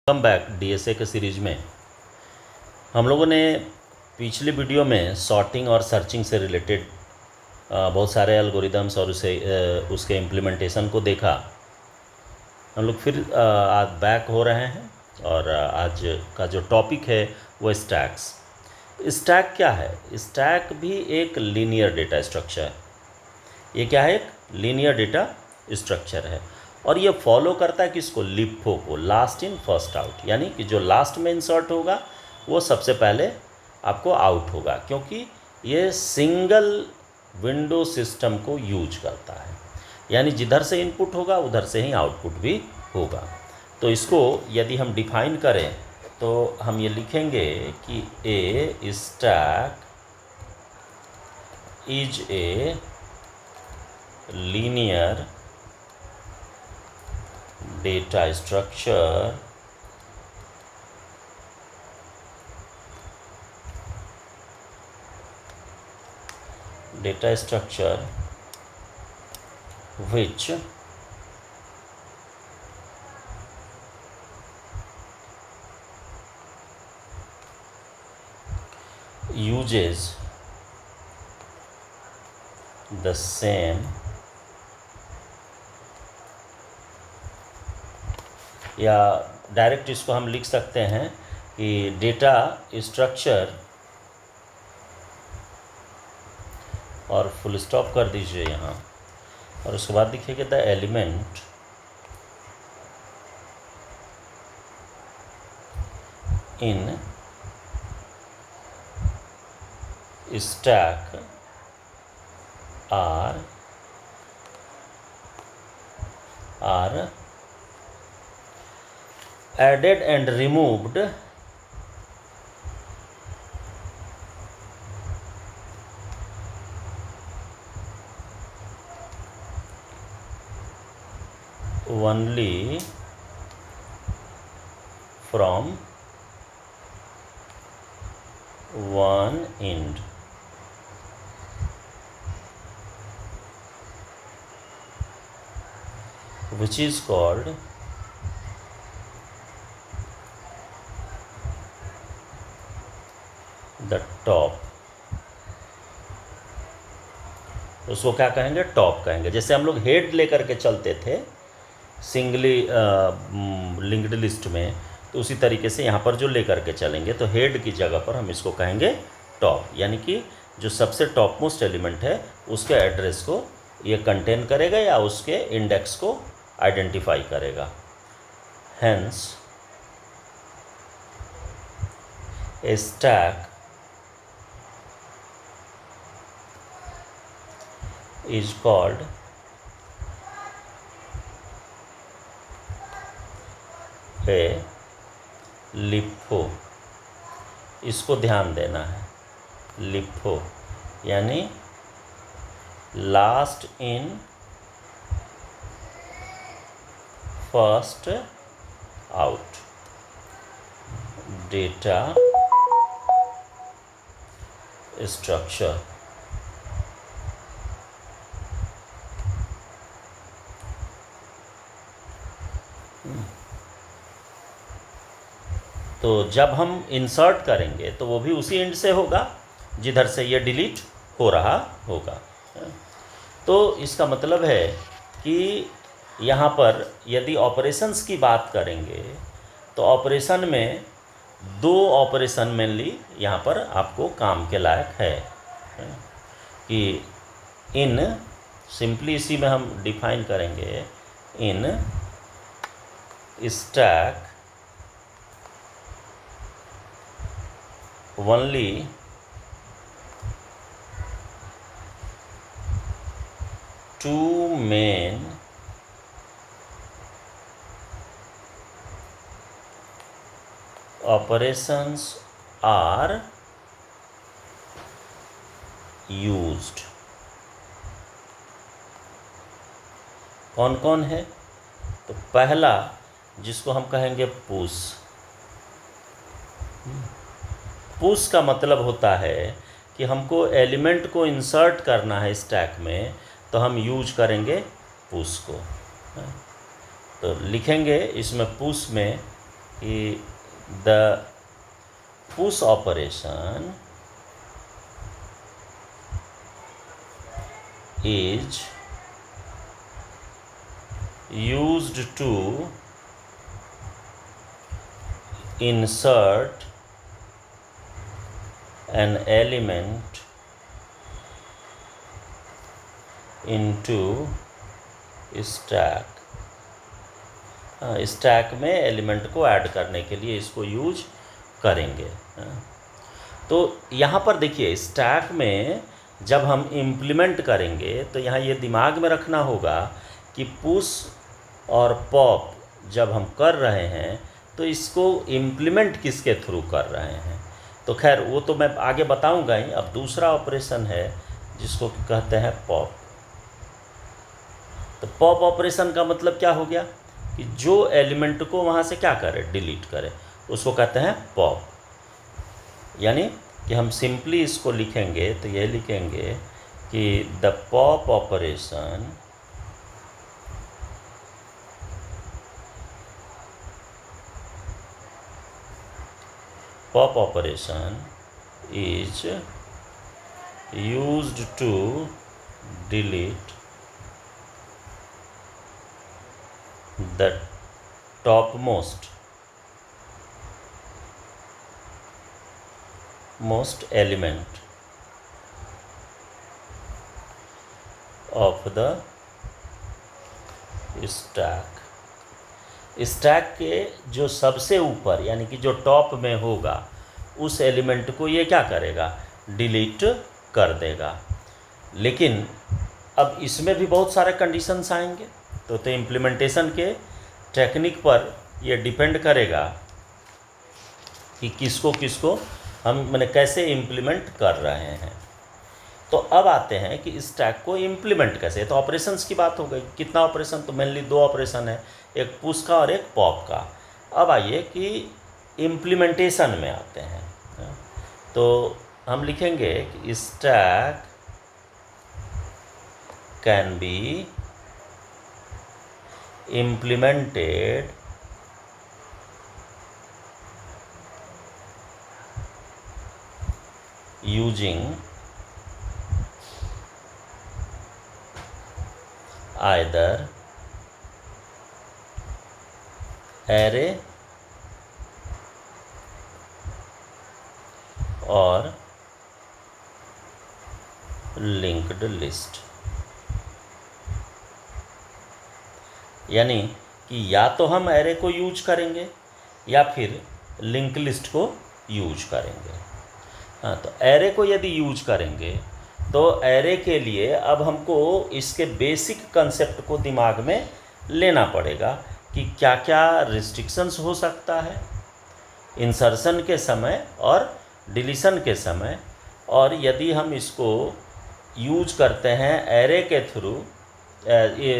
Welcome back DSA के series में। हम लोगों ने पिछली वीडियो में सॉर्टिंग और सर्चिंग से रिलेटेड बहुत सारे एल्गोरिदम्स और उसके इम्प्लीमेंटेशन को देखा। हम लोग फिर आज बैक हो रहे हैं और आज का जो टॉपिक है वो स्टैक्स। स्टैक क्या है? स्टैक भी एक लीनियर डेटा स्ट्रक्चर है। ये क्या है? एक लीनियर डेटा स्ट्रक्चर है और ये फॉलो करता है किसको? लिफो को, लास्ट इन फर्स्ट आउट। यानी कि जो लास्ट में इंसर्ट होगा वो सबसे पहले आपको आउट होगा, क्योंकि ये सिंगल विंडो सिस्टम को यूज करता है। यानी जिधर से इनपुट होगा उधर से ही आउटपुट भी होगा। तो इसको यदि हम डिफाइन करें तो हम ये लिखेंगे कि a stack is a linear data structure which uses the same, या डायरेक्ट इसको हम लिख सकते हैं कि डेटा स्ट्रक्चर, और फुल स्टॉप कर दीजिए यहाँ, और उसके बाद लिखिएगा the element in stack are added and removed only from one end, which is called the top. उसको क्या कहेंगे? टॉप कहेंगे। जैसे हम लोग हेड लेकर के चलते थे सिंगली लिंक्ड लिस्ट में, तो उसी तरीके से यहाँ पर जो लेकर के चलेंगे तो हेड की जगह पर हम इसको कहेंगे टॉप। यानी कि जो सबसे टॉप मोस्ट एलिमेंट है उसके एड्रेस को ये कंटेन करेगा या उसके इंडेक्स को आइडेंटिफाई करेगा। Hence A stack is called a LIFO। इसको ध्यान देना है, LIFO यानी last in first out data structure. तो जब हम इंसर्ट करेंगे तो वो भी उसी एंड से होगा जिधर से ये डिलीट हो रहा होगा। तो इसका मतलब है कि यहाँ पर यदि ऑपरेशंस की बात करेंगे तो ऑपरेशन में दो ऑपरेशन मेनली यहाँ पर आपको काम के लायक है कि इन, सिंपली इसी में हम डिफाइन करेंगे इन stack only two main operations are used। कौन कौन है? तो पहला जिसको हम कहेंगे पुश। पुश का मतलब होता है कि हमको एलिमेंट को इंसर्ट करना है स्टैक में, तो हम यूज करेंगे पुश को। तो लिखेंगे इसमें पुश में कि the push operation is used to insert an element into stack। Stack में एलिमेंट को ऐड करने के लिए इसको यूज करेंगे। तो यहाँ पर देखिए स्टैक में जब हम इम्प्लीमेंट करेंगे तो यहाँ ये दिमाग में रखना होगा कि पुश और पॉप जब हम कर रहे हैं तो इसको इम्प्लीमेंट किसके थ्रू कर रहे हैं। तो खैर वो तो मैं आगे बताऊंगा ही। अब दूसरा ऑपरेशन है जिसको कहते हैं पॉप। तो पॉप ऑपरेशन का मतलब क्या हो गया कि जो एलिमेंट को वहाँ से क्या करे, डिलीट करे, उसको कहते हैं पॉप। यानी कि हम सिंपली इसको लिखेंगे तो ये लिखेंगे कि the pop operation is used to delete the top most element of the stack। Stack के जो सबसे ऊपर यानी कि जो टॉप में होगा उस एलिमेंट को ये क्या करेगा, डिलीट कर देगा। लेकिन अब इसमें भी बहुत सारे कंडीशंस आएंगे। तो इम्प्लीमेंटेशन के टेक्निक पर ये डिपेंड करेगा कि किसको हम मैंने कैसे इम्प्लीमेंट कर रहे हैं। तो अब आते हैं कि स्टैक को इम्प्लीमेंट कैसे। तो ऑपरेशंस की बात हो गई। कितना ऑपरेशन, तो मेनली 2 ऑपरेशन है, एक पुश का और एक पॉप का। अब आइए कि इम्प्लीमेंटेशन में आते हैं। तो हम लिखेंगे कि stack can be implemented using either array और linked list। यानी कि या तो हम एरे को यूज करेंगे या फिर लिंक लिस्ट को यूज करेंगे। हाँ, तो एरे को यदि यूज करेंगे तो एरे के लिए अब हमको इसके बेसिक कंसेप्ट को दिमाग में लेना पड़ेगा कि क्या क्या रिस्ट्रिक्शंस हो सकता है इंसर्शन के समय और डिलीशन के समय, और यदि हम इसको यूज करते हैं एरे के थ्रू,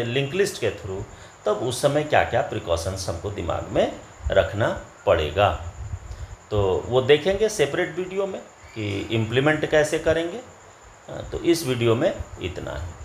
लिंक लिस्ट के थ्रू, तब उस समय क्या क्या प्रिकॉशंस हमको दिमाग में रखना पड़ेगा। तो वो देखेंगे सेपरेट वीडियो में कि इम्प्लीमेंट कैसे करेंगे। तो इस वीडियो में इतना है।